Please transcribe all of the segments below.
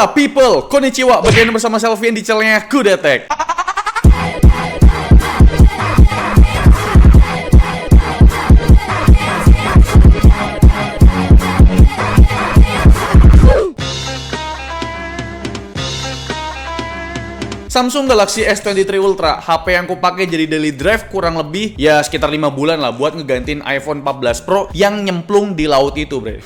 Hola people, konnichiwa. Bagian bersama Selvian di channelnya Kudetek. Samsung Galaxy S23 Ultra, HP yang kupakai jadi daily drive kurang lebih ya sekitar 5 bulan lah buat ngegantiin iPhone 14 Pro yang nyemplung di laut itu, bre.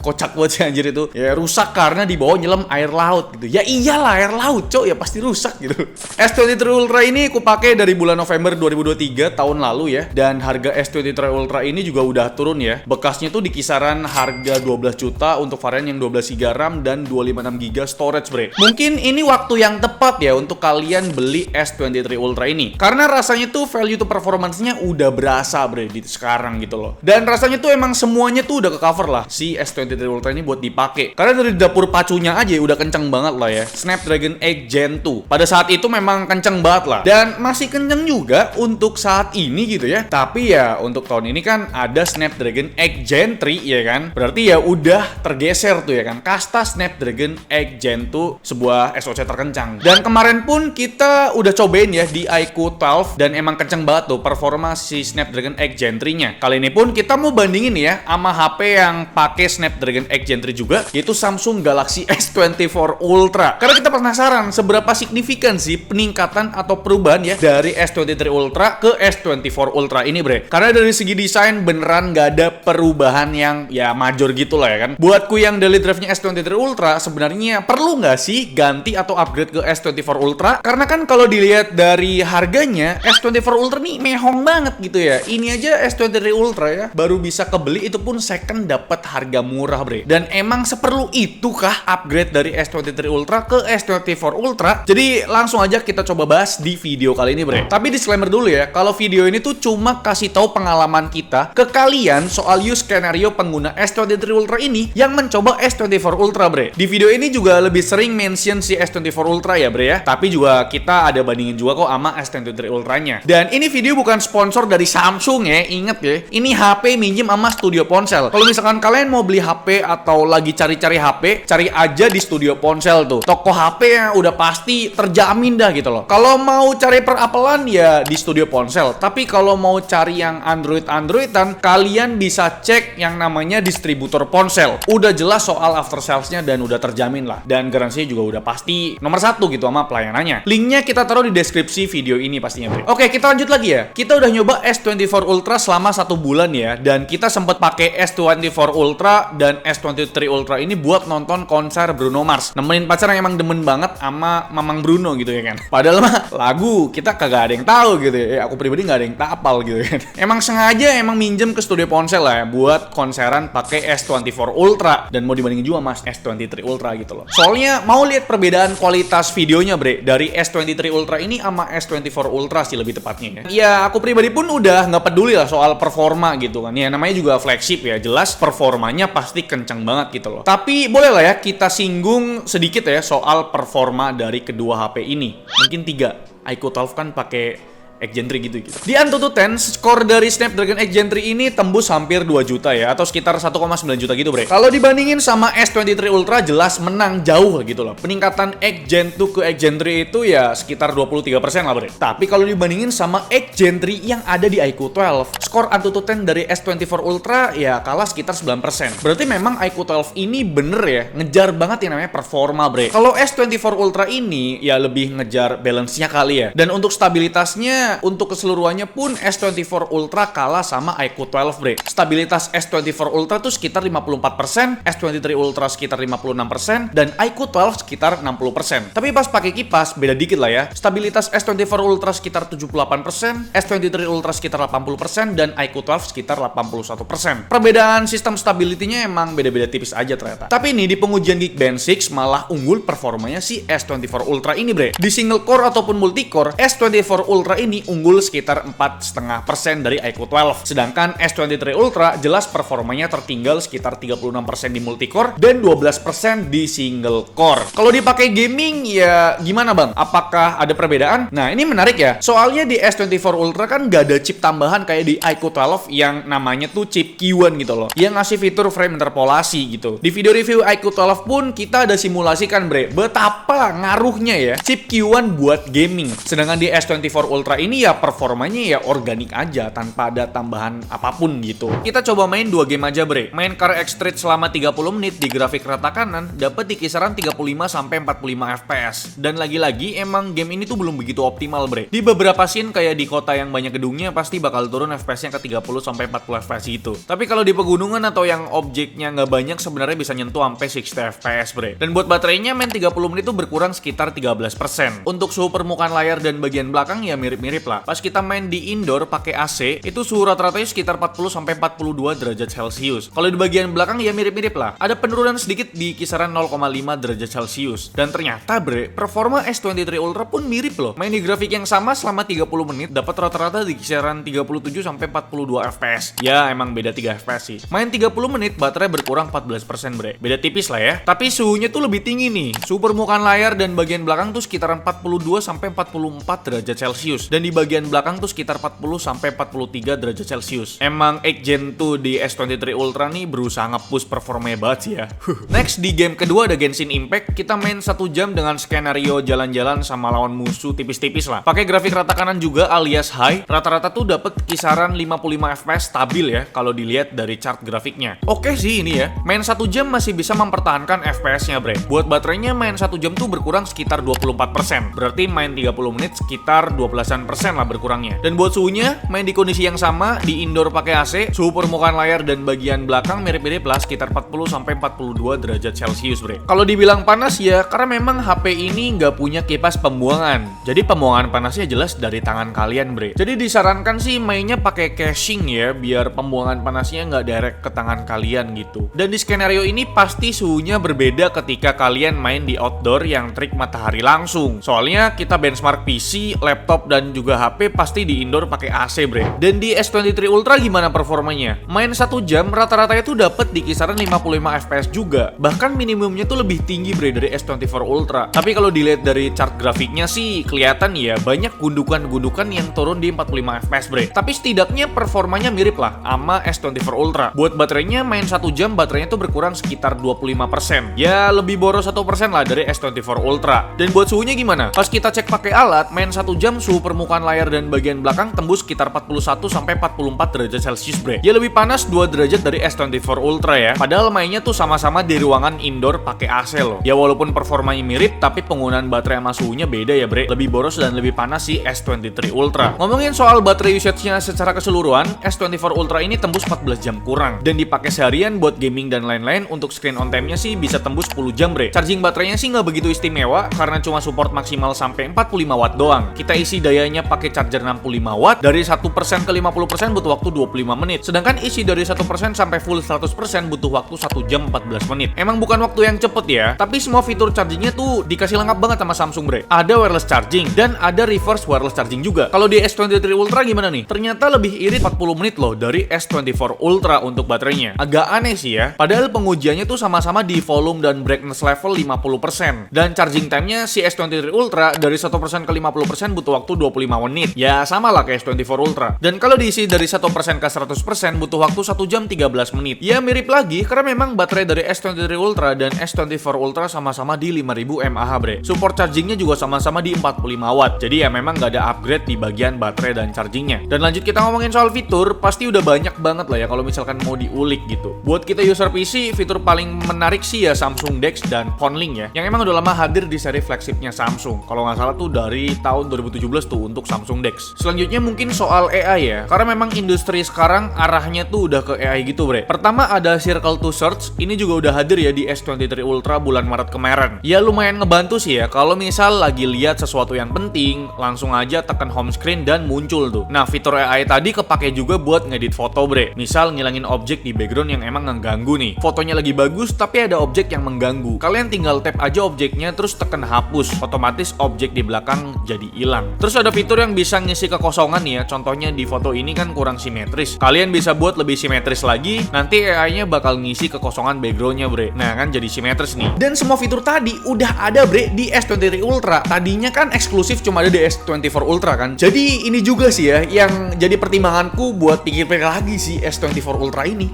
Kocak banget sih anjir itu. Ya rusak karena di bawah nyelam air laut gitu. Ya iyalah air laut, cok, ya pasti rusak gitu. S23 Ultra ini kupakai dari bulan November 2023 tahun lalu ya. Dan harga S23 Ultra ini juga udah turun ya. Bekasnya tuh di kisaran harga 12 juta untuk varian yang 12 GB RAM dan 256 GB storage, bre. Mungkin ini waktu yang tepat ya untuk kalian beli S23 Ultra ini. Karena rasanya tuh value to performance-nya udah berasa, bre, di sekarang gitu loh. Dan rasanya tuh emang semuanya tuh udah ke cover lah si S23 Ultra ini buat dipakai. Karena dari dapur pacunya aja udah kenceng banget lah ya. Snapdragon 8 Gen 2. Pada saat itu memang kenceng banget lah. Dan masih kenceng juga untuk saat ini gitu ya. Tapi ya untuk tahun ini kan ada Snapdragon 8 Gen 3 ya kan. Berarti ya udah tergeser tuh ya kan. Kasta Snapdragon 8 Gen 2 sebuah SoC terkencang. Dan kemarin pun kita udah cobain ya di iQOO 12 dan emang kenceng banget tuh performa si Snapdragon 8 Gen 3-nya. Kali ini pun kita mau bandingin ya sama HP yang pakai Snapdragon 8 Gen 3 juga, yaitu Samsung Galaxy S24 Ultra. Karena kita penasaran seberapa signifikan sih peningkatan atau perubahan ya dari S23 Ultra ke S24 Ultra ini, bre. Karena dari segi desain beneran nggak ada perubahan yang ya major gitu lah ya kan. Buatku yang daily drive-nya S23 Ultra sebenarnya perlu nggak sih ganti atau upgrade ke S24 Ultra? Karena kan kalau dilihat dari harganya S24 Ultra nih mehong banget gitu ya. Ini aja S23 Ultra ya baru bisa kebeli itu pun second dapat harga murah, bre. Dan emang seperlu itukah upgrade dari S23 Ultra ke S24 Ultra? Jadi langsung aja kita coba bahas di video kali ini, bre. Tapi disclaimer dulu ya, kalau video ini tuh cuma kasih tahu pengalaman kita ke kalian soal use skenario pengguna S23 Ultra ini yang mencoba S24 Ultra, bre. Di video ini juga lebih sering mention si S24 Ultra ya, bre ya. Tapi juga kita ada bandingin juga kok sama S23 Ultra-nya. Dan ini video bukan sponsor dari Samsung ya, inget ya. Ini HP minjem sama Studio Ponsel. Kalau misalkan kalian mau beli HP atau lagi cari-cari HP, cari aja di Studio Ponsel tuh. Toko HP yang udah pasti terjamin dah gitu loh. Kalau mau cari per-apelan ya di Studio Ponsel. Tapi kalau mau cari yang Android-Androidan, kalian bisa cek yang namanya distributor ponsel. Udah jelas soal after sales-nya dan udah terjamin lah. Dan garansinya juga udah pasti nomor 1 gitu sama pelayanannya. Linknya kita taruh di deskripsi video ini pastinya, bre. Oke, kita lanjut lagi ya. Kita udah nyoba S24 Ultra selama 1 bulan ya. Dan kita sempat pakai S24 Ultra dan S23 Ultra ini buat nonton konser Bruno Mars. Nemenin pacar yang emang demen banget sama Mamang Bruno gitu ya kan. Padahal mah lagu kita kagak ada yang tahu gitu ya. Aku pribadi nggak ada yang tapal gitu kan. Emang sengaja emang minjem ke Studio Ponsel lah ya buat konseran pakai S24 Ultra dan mau dibandingin juga mas S23 Ultra gitu loh. Soalnya mau lihat perbedaan kualitas videonya, bre, dari S23 Ultra ini sama S24 Ultra sih lebih tepatnya ya. Ya aku pribadi pun udah nggak peduli lah soal performa gitu kan. Ya namanya juga flagship ya, jelas performanya pasti kencang banget gitu loh. Tapi boleh lah ya kita singgung sedikit ya soal performa dari kedua HP ini. Mungkin 3. iQOO 12 kan pakai 8 Gen 3 gitu. Di Antutu 10, skor dari Snapdragon 8 Gen 3 ini tembus hampir 2 juta ya, atau sekitar 1,9 juta gitu, bre. Kalau dibandingin sama S23 Ultra jelas menang jauh gitu loh. Peningkatan 8 Gen 2 ke 8 Gen 3 itu ya sekitar 23% lah, bre. Tapi kalau dibandingin sama 8 Gen 3 yang ada di iQOO 12, skor Antutu 10 dari S24 Ultra ya kalah sekitar 9%. Berarti memang iQOO 12 ini bener ya, ngejar banget yang namanya performa, bre. Kalau S24 Ultra ini ya lebih ngejar balance-nya kali ya. Dan untuk stabilitasnya, untuk keseluruhannya pun S24 Ultra kalah sama iQOO 12, bre. Stabilitas S24 Ultra tuh sekitar 54%, S23 Ultra sekitar 56%, dan iQOO 12 sekitar 60%. Tapi pas pakai kipas beda dikit lah ya. Stabilitas S24 Ultra sekitar 78%, S23 Ultra sekitar 80%, dan iQOO 12 sekitar 81%. Perbedaan sistem stability-nya emang beda-beda tipis aja ternyata. Tapi ini di pengujian Geekbench 6 malah unggul performanya si S24 Ultra ini, bre. Di single core ataupun multi core, S24 Ultra ini ini unggul sekitar 4,5% dari iQOO 12. Sedangkan S23 Ultra jelas performanya tertinggal sekitar 36% di multicore dan 12% di single core. Kalau dipakai gaming ya gimana bang? Apakah ada perbedaan? Nah ini menarik ya. Soalnya di S24 Ultra kan nggak ada chip tambahan kayak di iQOO 12 yang namanya tuh chip Q1 gitu loh. Yang ngasih fitur frame interpolasi gitu. Di video review iQOO 12 pun kita ada simulasikan betapa ngaruhnya ya chip Q1 buat gaming. Sedangkan di S24 Ultra ini ya performanya ya organik aja tanpa ada tambahan apapun gitu. Kita coba main 2 game aja Main Car X Street selama 30 menit di grafik rata kanan dapat di kisaran 35 sampai 45 fps. Dan lagi-lagi emang game ini tuh belum begitu optimal Di beberapa scene kayak di kota yang banyak gedungnya pasti bakal turun FPS-nya ke 30 sampai 40 fps gitu. Tapi kalau di pegunungan atau yang objeknya nggak banyak sebenarnya bisa nyentuh sampai 60 fps Dan buat baterainya main 30 menit tuh berkurang sekitar 13%. Untuk suhu permukaan layar dan bagian belakang ya mirip-mirip lah. Pas kita main di indoor pakai AC itu suhu rata-ratanya sekitar 40 sampai 42 derajat Celcius. Kalau di bagian belakang ya mirip-mirip lah. Ada penurunan sedikit di kisaran 0,5 derajat Celcius. Dan ternyata performa S23 Ultra pun mirip loh. Main di grafik yang sama selama 30 menit dapat rata-rata di kisaran 37 sampai 42 fps. Ya emang beda 3 fps sih. Main 30 menit baterai berkurang 14% Beda tipis lah ya. Tapi suhunya tuh lebih tinggi nih. Suhu permukaan layar dan bagian belakang tuh sekitaran 42 sampai 44 derajat Celcius. Dan di bagian belakang tuh sekitar 40 sampai 43 derajat Celcius. Emang 8 Gen 2 di S23 Ultra nih berusaha nge-push performanya banget sih ya. Next di game kedua ada Genshin Impact. Kita main 1 jam dengan skenario jalan-jalan sama lawan musuh tipis-tipis lah. Pakai grafik rata kanan juga alias high. Rata-rata tuh dapat kisaran 55 fps stabil ya kalau dilihat dari chart grafiknya. Oke sih ini ya. Main 1 jam masih bisa mempertahankan FPS-nya Buat baterainya main 1 jam tuh berkurang sekitar 24%. Berarti main 30 menit sekitar 12% lah berkurangnya. Dan buat suhunya main di kondisi yang sama di indoor pakai AC, suhu permukaan layar dan bagian belakang mirip-mirip lah sekitar 40 sampai 42 derajat Celcius Kalau dibilang panas ya karena memang HP ini nggak punya kipas pembuangan. Jadi pembuangan panasnya jelas dari tangan kalian Jadi disarankan sih mainnya pakai caching ya biar pembuangan panasnya nggak direct ke tangan kalian gitu. Dan di skenario ini pasti suhunya berbeda ketika kalian main di outdoor yang terik matahari langsung. Soalnya kita benchmark PC, laptop dan juga HP pasti di indoor pakai AC Dan di S23 Ultra gimana performanya? Main 1 jam rata-rata itu dapat di kisaran 55 fps juga. Bahkan minimumnya tuh lebih tinggi dari S24 Ultra. Tapi kalau dilihat dari chart grafiknya sih kelihatan ya banyak gundukan-gundukan yang turun di 45 fps Tapi setidaknya performanya mirip lah sama S24 Ultra. Buat baterainya main 1 jam baterainya tuh berkurang sekitar 25%. Ya lebih boros 1% lah dari S24 Ultra. Dan buat suhunya gimana? Pas kita cek pakai alat, main 1 jam suhu permukaan layar dan bagian belakang tembus sekitar 41 sampai 44 derajat Celcius Ya lebih panas 2 derajat dari S24 Ultra ya. Padahal mainnya tuh sama-sama di ruangan indoor pakai AC loh. Ya walaupun performanya mirip, tapi penggunaan baterai sama suhunya beda ya Lebih boros dan lebih panas si S23 Ultra. Ngomongin soal baterai usage-nya secara keseluruhan, S24 Ultra ini tembus 14 jam kurang. Dan dipakai seharian buat gaming dan lain-lain. Untuk screen on time-nya sih bisa tembus 10 jam Charging baterainya sih nggak begitu istimewa karena cuma support maksimal sampai 45 watt doang. Kita isi dayanya pakai charger 65 watt. Dari 1% ke 50% butuh waktu 25 menit. Sedangkan isi dari 1% sampai full 100% butuh waktu 1 jam 14 menit. Emang bukan waktu yang cepet ya, tapi semua fitur chargingnya tuh dikasih lengkap banget sama Samsung Ada wireless charging dan ada reverse wireless charging juga. Kalau di S23 Ultra gimana nih? Ternyata lebih irit 40 menit loh dari S24 Ultra untuk baterainya. Agak aneh sih ya. Padahal pengujiannya tuh sama-sama di volume dan brightness level 50%. Dan charging time-nya si S23 Ultra dari 1% ke 50% butuh waktu 25 menit. Ya sama lah kayak S24 Ultra. Dan kalau diisi dari 1% ke 100% butuh waktu 1 jam 13 menit. Ya mirip lagi karena memang baterai dari S23 Ultra dan S24 Ultra sama-sama di 5000 mAh Support chargingnya juga sama-sama di 45 watt. Jadi ya memang nggak ada upgrade di bagian baterai dan chargingnya. Dan lanjut kita ngomongin soal fitur, pasti udah banyak banget lah ya kalau misalkan mau diulik gitu. Buat kita user PC, fitur paling menarik sih ya Samsung DeX dan PhoneLink ya, yang emang udah lama hadir di seri flagshipnya Samsung. Kalau nggak salah tuh dari tahun 2017 tuh untuk Samsung DeX. Selanjutnya mungkin soal AI ya, karena memang industri sekarang arahnya tuh udah ke AI gitu Pertama ada Circle to Search, ini juga udah hadir ya di S23 Ultra bulan Maret kemarin. Ya lumayan ngebantu sih ya, kalau misal lagi lihat sesuatu yang penting, langsung aja tekan home screen dan muncul tuh. Nah fitur AI tadi kepake juga buat ngedit foto misal ngilangin objek di background yang emang ngeganggu nih. Fotonya lagi bagus tapi ada objek yang mengganggu. Kalian tinggal tap aja objeknya terus tekan hapus, otomatis objek di belakang jadi hilang. Terus ada fitur fitur yang bisa ngisi kekosongan ya. Contohnya di foto ini kan kurang simetris. Kalian bisa buat lebih simetris lagi, nanti AI-nya bakal ngisi kekosongan background-nya, bre. Nah, kan jadi simetris nih. Dan semua fitur tadi udah ada, bre, di S23 Ultra. Tadinya kan eksklusif cuma ada di S24 Ultra kan. Jadi ini juga sih ya yang jadi pertimbanganku buat pikir-pikir lagi sih S24 Ultra ini.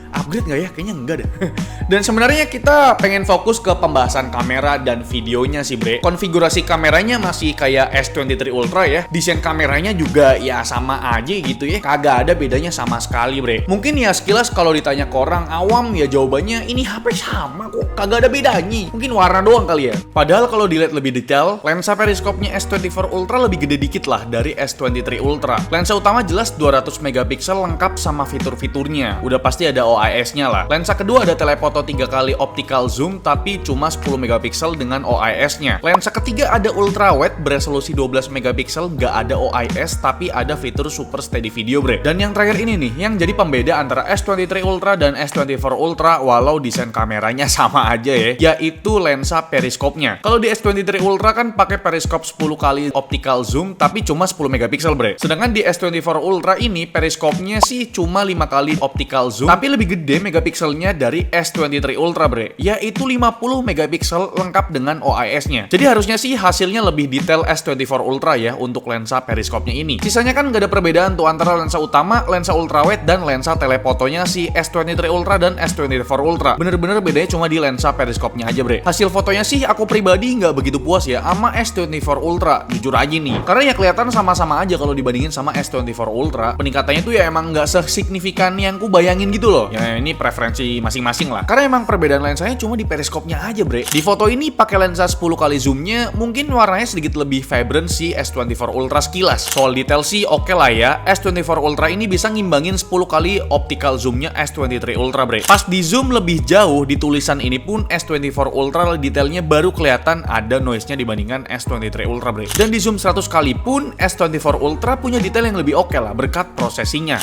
Upgrade nggak ya? Kayaknya enggak deh. Dan sebenarnya kita pengen fokus ke pembahasan kamera dan videonya sih, bre. Konfigurasi kameranya masih kayak S23 Ultra ya. Desain kameranya juga ya sama aja gitu ya. Kagak ada bedanya sama sekali, bre. Mungkin ya sekilas kalau ditanya ke orang awam ya jawabannya ini HP sama kok. Kagak ada bedanya. Mungkin warna doang kali ya. Padahal kalau dilihat lebih detail, lensa periskopnya S24 Ultra lebih gede dikit lah dari S23 Ultra. Lensa utama jelas 200 megapiksel lengkap sama fitur-fiturnya. Udah pasti ada OIS-nya lah. Lensa kedua ada telefoto 3 kali optical zoom tapi cuma 10 megapiksel dengan OIS-nya. Lensa ketiga ada ultra wide beresolusi 12 megapiksel, nggak ada OIS tapi ada fitur super steady video, bre. Dan yang terakhir ini nih yang jadi pembeda antara S23 Ultra dan S24 Ultra walau desain kameranya sama aja ya, yaitu lensa periskopnya. Kalau di S23 Ultra kan pakai periskop 10 kali optical zoom tapi cuma 10 megapiksel, bre. Sedangkan di S24 Ultra ini periskopnya sih cuma 5 kali optical zoom tapi lebih gede megapikselnya dari S23 Ultra, bre, yaitu 50 megapiksel lengkap dengan OIS-nya. Jadi harusnya sih hasilnya lebih detail S24 Ultra ya untuk lensa periskopnya ini. Sisanya kan gak ada perbedaan tuh antara lensa utama, lensa ultrawide, dan lensa telefotonya si S23 Ultra dan S24 Ultra. Bener-bener bedanya cuma di lensa periskopnya aja, bre. Hasil fotonya sih aku pribadi nggak begitu puas ya sama S24 Ultra, jujur aja nih. Karena ya kelihatan sama-sama aja kalau dibandingin sama S24 Ultra. Peningkatannya tuh ya emang nggak sesignifikan yang ku bayangin gitu loh. Ya ini preferensi masing-masing lah. Karena emang perbedaan lensanya cuma di periskopnya aja, bre. Di foto ini pakai lensa 10 kali zoomnya, mungkin warnanya sedikit lebih vibrant si S24 Ultra sekilas. Soal detail sih oke lah ya. S24 Ultra ini bisa ngimbangin 10 kali optical zoomnya S23 Ultra, bre. Pas di zoom lebih jauh di tulisan ini pun S24 Ultra detailnya baru kelihatan ada noise-nya dibandingkan S23 Ultra, bre. Dan di zoom 100 kali pun S24 Ultra punya detail yang lebih oke lah berkat prosesinya.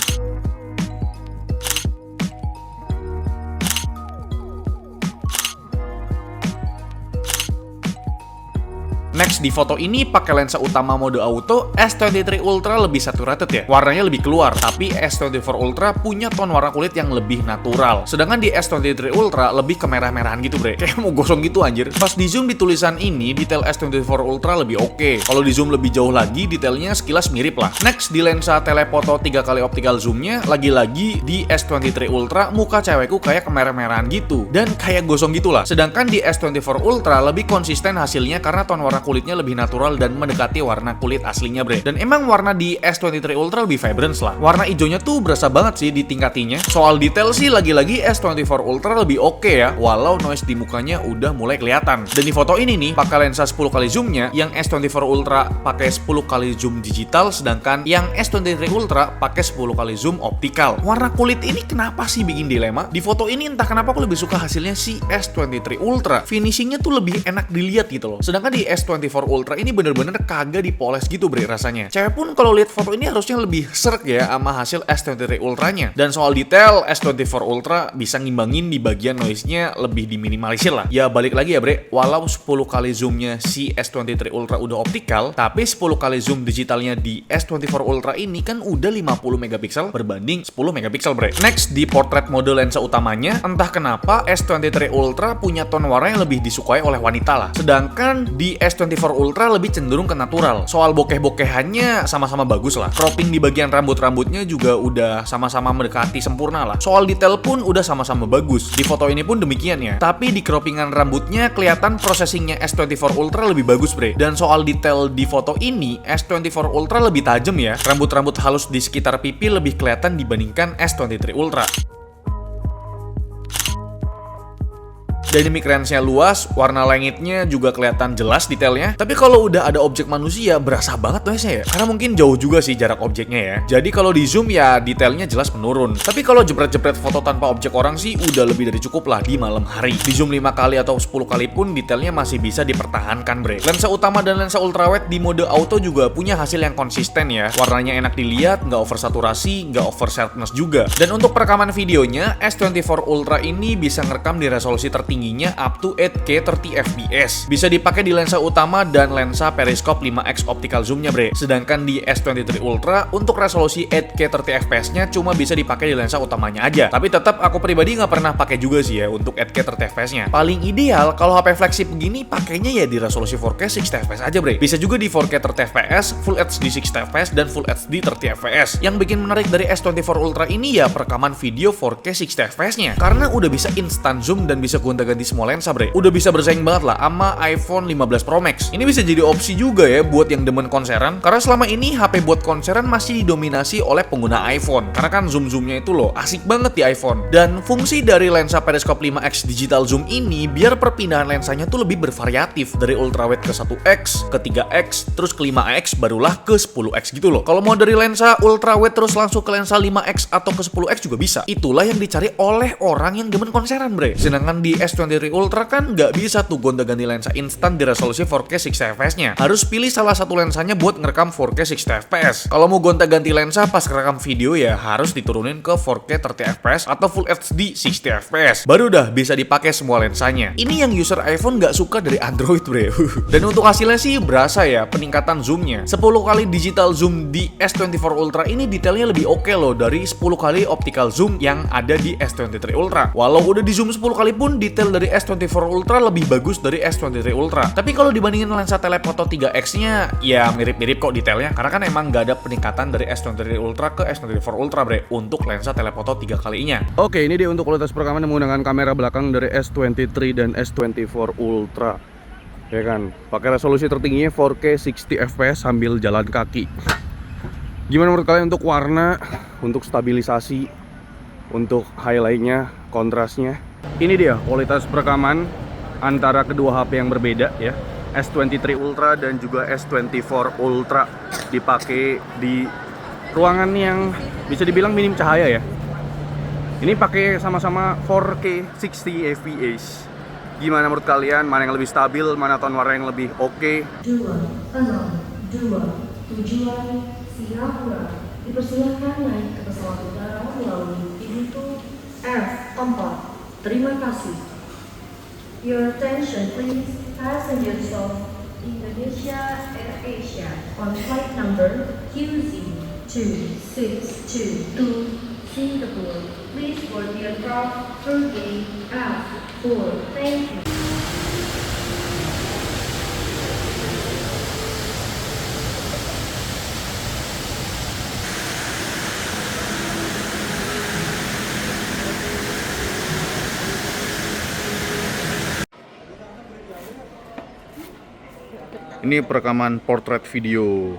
Next, di foto ini pakai lensa utama mode auto, S23 Ultra lebih saturated ya. Warnanya lebih keluar, tapi S24 Ultra punya tone warna kulit yang lebih natural. Sedangkan di S23 Ultra lebih ke merah-merahan gitu, bre. Kayak mau gosong gitu anjir. Pas di zoom di tulisan ini, detail S24 Ultra lebih oke. Kalau di zoom lebih jauh lagi, detailnya sekilas mirip lah. Next, di lensa telefoto 3 kali optical zoomnya, lagi-lagi di S23 Ultra, muka cewekku kayak kemerah-merahan gitu. Dan kayak gosong gitu lah. Sedangkan di S24 Ultra lebih konsisten hasilnya karena tone warna kulitnya lebih natural dan mendekati warna kulit aslinya, bre. Dan emang warna di S23 Ultra lebih vibrant lah. Warna hijaunya tuh berasa banget sih ditingkatinya. Soal detail sih lagi-lagi S24 Ultra lebih oke ya, walau noise di mukanya udah mulai kelihatan. Dan di foto ini nih, pakai lensa 10 kali zoomnya, yang S24 Ultra pakai 10 kali zoom digital, sedangkan yang S23 Ultra pakai 10 kali zoom optikal. Warna kulit ini kenapa sih bikin dilema? Di foto ini entah kenapa aku lebih suka hasilnya si S23 Ultra. Finishingnya tuh lebih enak dilihat gitu loh. Sedangkan di S24 Ultra ini bener-bener kagak dipoles gitu, bre, rasanya. Cewek pun kalau lihat foto ini harusnya lebih serk ya sama hasil S23 Ultranya. Dan soal detail, S24 Ultra bisa ngimbangin di bagian noise-nya lebih diminimalisir lah. Ya balik lagi ya, bre, walau 10 kali zoomnya si S23 Ultra udah optikal, tapi 10 kali zoom digitalnya di S24 Ultra ini kan udah 50 megapiksel berbanding 10 megapiksel, bre. Next, di portrait mode lensa utamanya, entah kenapa S23 Ultra punya tone warna yang lebih disukai oleh wanita lah. Sedangkan di S24 Ultra lebih cenderung ke natural. Soal bokeh-bokehannya sama-sama bagus lah. Cropping di bagian rambut-rambutnya juga udah sama-sama mendekati sempurna lah. Soal detail pun udah sama-sama bagus. Di foto ini pun demikian ya. Tapi di croppingan rambutnya kelihatan processingnya S24 Ultra lebih bagus, bre. Dan soal detail di foto ini, S24 Ultra lebih tajam ya. Rambut-rambut halus di sekitar pipi lebih kelihatan dibandingkan S23 Ultra. Dynamic range-nya luas, warna langitnya juga kelihatan jelas detailnya. Tapi kalau udah ada objek manusia, berasa banget noise-nya ya. Karena mungkin jauh juga sih jarak objeknya ya. Jadi kalau di zoom ya detailnya jelas menurun. Tapi kalau jepret-jepret foto tanpa objek orang sih udah lebih dari cukup lah di malam hari. Di zoom 5 kali atau 10 kali pun detailnya masih bisa dipertahankan, bre. Lensa utama dan lensa ultrawide di mode auto juga punya hasil yang konsisten ya. Warnanya enak dilihat, nggak oversaturasi, nggak over sharpness juga. Dan untuk perekaman videonya, S24 Ultra ini bisa ngerekam di resolusi tertinggi tingginya up to 8K 30 fps. Bisa dipakai di lensa utama dan lensa periskop 5x optical zoom-nya, bre. Sedangkan di S23 Ultra untuk resolusi 8K 30 fps-nya cuma bisa dipakai di lensa utamanya aja. Tapi tetap aku pribadi nggak pernah pakai juga sih ya untuk 8K 30 fps-nya. Paling ideal kalau HP flagship begini pakainya ya di resolusi 4K 60 fps aja, bre. Bisa juga di 4K 30 fps, Full HD 60 fps, dan Full HD 30 fps. Yang bikin menarik dari S24 Ultra ini ya perekaman video 4K 60 fps-nya. Karena udah bisa instant zoom dan bisa gonta-ganti semua lensa, bre. Udah bisa bersaing banget lah sama iPhone 15 Pro Max. Ini bisa jadi opsi juga ya buat yang demen konseran. Karena selama ini HP buat konseran masih didominasi oleh pengguna iPhone. Karena kan zoom-zoomnya itu loh asik banget di iPhone. Dan fungsi dari lensa periskop 5x digital zoom ini biar perpindahan lensanya tuh lebih bervariatif. Dari ultrawide ke 1x, ke 3x, terus ke 5x, barulah ke 10x gitu loh. Kalau mau dari lensa ultrawide terus langsung ke lensa 5x atau ke 10x juga bisa. Itulah yang dicari oleh orang yang demen konseran, bre. Sedangkan di S23 Ultra kan nggak bisa tuh gonta-ganti lensa instan di resolusi 4K 60 fps-nya. Harus pilih salah satu lensanya buat ngerekam 4K 60 fps. Kalau mau gonta-ganti lensa pas ngerekam video ya harus diturunin ke 4K 30 fps atau Full HD 60 fps. Baru dah bisa dipakai semua lensanya. Ini yang user iPhone nggak suka dari Android, bre. Dan untuk hasilnya sih berasa ya peningkatan zoomnya. 10 kali digital zoom di S24 Ultra ini detailnya lebih oke loh dari 10 kali optical zoom yang ada di S23 Ultra. Walau udah di zoom 10 kali pun detail dari S24 Ultra lebih bagus dari S23 Ultra. Tapi kalau dibandingin lensa telefoto 3x-nya ya mirip-mirip kok detailnya. Karena kan emang nggak ada peningkatan dari S23 Ultra ke S24 Ultra, bre, untuk lensa telefoto 3 kalinya. Oke, ini dia untuk kualitas perekaman menggunakan kamera belakang dari S23 dan S24 Ultra. Ya kan, pakai resolusi tertingginya 4K 60 fps sambil jalan kaki. Gimana menurut kalian untuk warna, untuk stabilisasi, untuk highlightnya, kontrasnya? Ini dia kualitas perekaman antara kedua HP yang berbeda ya. S23 Ultra dan juga S24 Ultra dipakai di ruangan yang bisa dibilang minim cahaya ya. Ini pakai sama-sama 4K 60 fps. Gimana menurut kalian? Mana yang lebih stabil? Mana tone warna yang lebih oke? 262 tujuan Singapura. Dipersilakan naik ke pesawat udara melalui pintu F4. Terima kasih. Your attention please, passengers of Indonesia Air Asia on flight number QZ2622 Singapore. Please board the aircraft through gate F4. Thank you. Ini perekaman portrait video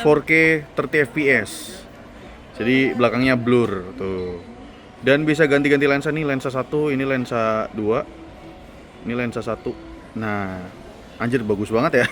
4K 30 fps. Jadi belakangnya blur tuh. Dan bisa ganti-ganti lensa nih, lensa 1, ini lensa 2. Ini lensa 1. Nah, anjir bagus banget ya.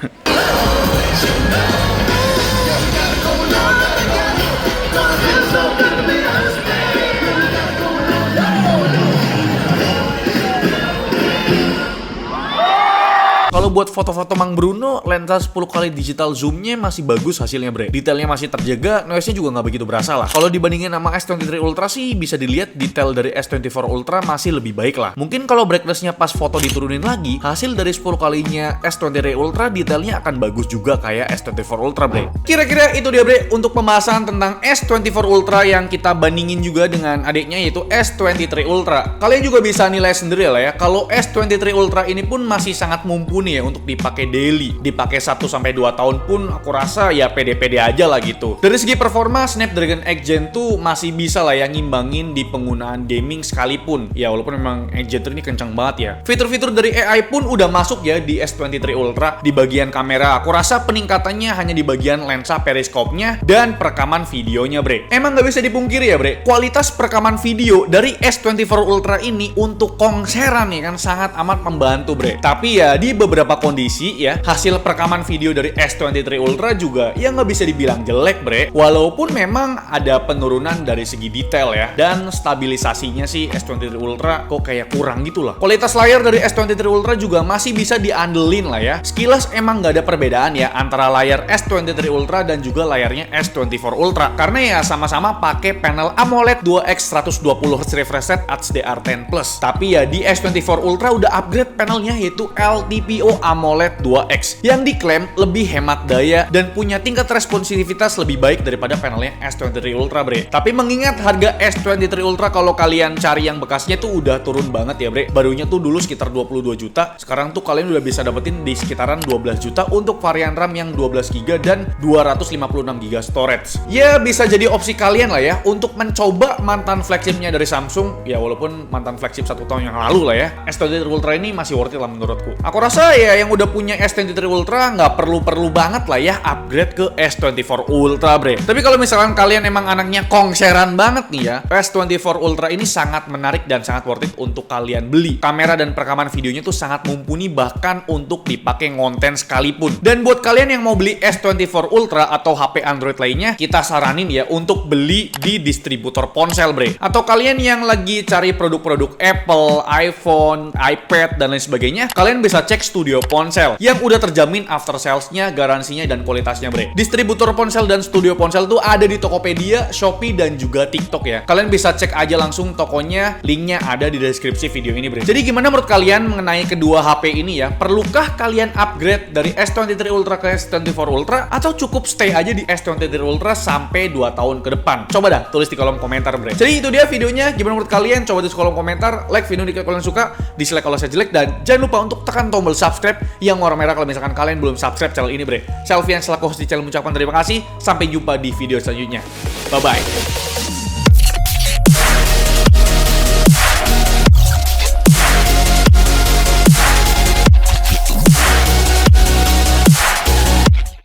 Kalau buat foto-foto Mang Bruno, lensa 10 kali digital zoom-nya masih bagus hasilnya, bre. Detailnya masih terjaga, noise-nya juga nggak begitu berasa lah. Kalau dibandingin sama S23 Ultra sih, bisa dilihat detail dari S24 Ultra masih lebih baik lah. Mungkin kalau brightness-nya pas foto diturunin lagi, hasil dari 10 kalinya S23 Ultra detailnya akan bagus juga kayak S24 Ultra, bre. Kira-kira itu dia, bre, untuk pembahasan tentang S24 Ultra yang kita bandingin juga dengan adiknya yaitu S23 Ultra. Kalian juga bisa nilai sendiri lah ya, kalau S23 Ultra ini pun masih sangat mumpuni ya untuk dipakai daily. Dipakai 1-2 tahun pun aku rasa ya pede-pede aja lah gitu. Dari segi performa, Snapdragon X Gen 2 masih bisa lah ya ngimbangin di penggunaan gaming sekalipun. Ya walaupun memang X Gen 3 ini kencang banget ya. Fitur-fitur dari AI pun udah masuk ya di S23 Ultra. Di bagian kamera, aku rasa peningkatannya hanya di bagian lensa periskopnya dan perekaman videonya, bre. Emang nggak bisa dipungkiri ya, bre, kualitas perekaman video dari S24 Ultra ini untuk konseran nih kan sangat amat membantu, bre. Tapi ya di beberapa beberapa kondisi ya, hasil perekaman video dari S23 Ultra juga ya nggak bisa dibilang jelek bre. Walaupun memang ada penurunan dari segi detail ya, dan stabilisasinya sih S23 Ultra kok kayak kurang gitu lah. Kualitas layar dari S23 Ultra juga masih bisa diandelin lah ya. Sekilas emang nggak ada perbedaan ya antara layar S23 Ultra dan juga layarnya S24 Ultra, karena ya sama-sama pakai panel AMOLED 2X 120Hz refresh rate HDR10+. Tapi ya di S24 Ultra udah upgrade panelnya, yaitu LTPO AMOLED 2X yang diklaim lebih hemat daya dan punya tingkat responsivitas lebih baik daripada panelnya S23 Ultra bre. Tapi mengingat harga S23 Ultra kalau kalian cari yang bekasnya tuh udah turun banget ya bre. Barunya tuh dulu sekitar 22 juta, sekarang tuh kalian udah bisa dapetin di sekitaran 12 juta untuk varian RAM yang 12GB dan 256GB storage. Ya bisa jadi opsi kalian lah ya untuk mencoba mantan flagshipnya dari Samsung. Ya walaupun mantan flagship 1 tahun yang lalu lah ya, S23 Ultra ini masih worth it lah menurutku. Aku rasa ya yang udah punya S23 Ultra nggak perlu banget lah ya upgrade ke S24 Ultra bre. Tapi kalau misalkan kalian emang anaknya kongseran banget nih ya, S24 Ultra ini sangat menarik dan sangat worth it untuk kalian beli. Kamera dan perekaman videonya tuh sangat mumpuni, bahkan untuk dipakai ngonten sekalipun. Dan buat kalian yang mau beli S24 Ultra atau HP Android lainnya, kita saranin ya untuk beli di distributor ponsel bre. Atau kalian yang lagi cari produk-produk Apple, iPhone, iPad dan lain sebagainya, kalian bisa cek Studio Ponsel yang udah terjamin after sales-nya, garansinya dan kualitasnya bre. Distributor ponsel dan Studio Ponsel tuh ada di Tokopedia, Shopee dan juga TikTok ya. Kalian bisa cek aja langsung tokonya, linknya ada di deskripsi video ini bre. Jadi gimana menurut kalian mengenai kedua HP ini ya? Perlukah kalian upgrade dari S23 Ultra ke S24 Ultra atau cukup stay aja di S23 Ultra sampai 2 tahun ke depan? Coba dah tulis di kolom komentar bre. Jadi itu dia videonya, gimana menurut kalian? Coba tulis di kolom komentar, like video ini kalau kalian suka, dislike kalau saya jelek, dan jangan lupa untuk tekan tombol subscribe yang warna merah kalau misalkan kalian belum subscribe channel ini bre. Selfie yang selaku host di channel mengucapkan terima kasih, sampai jumpa di video selanjutnya. Bye bye.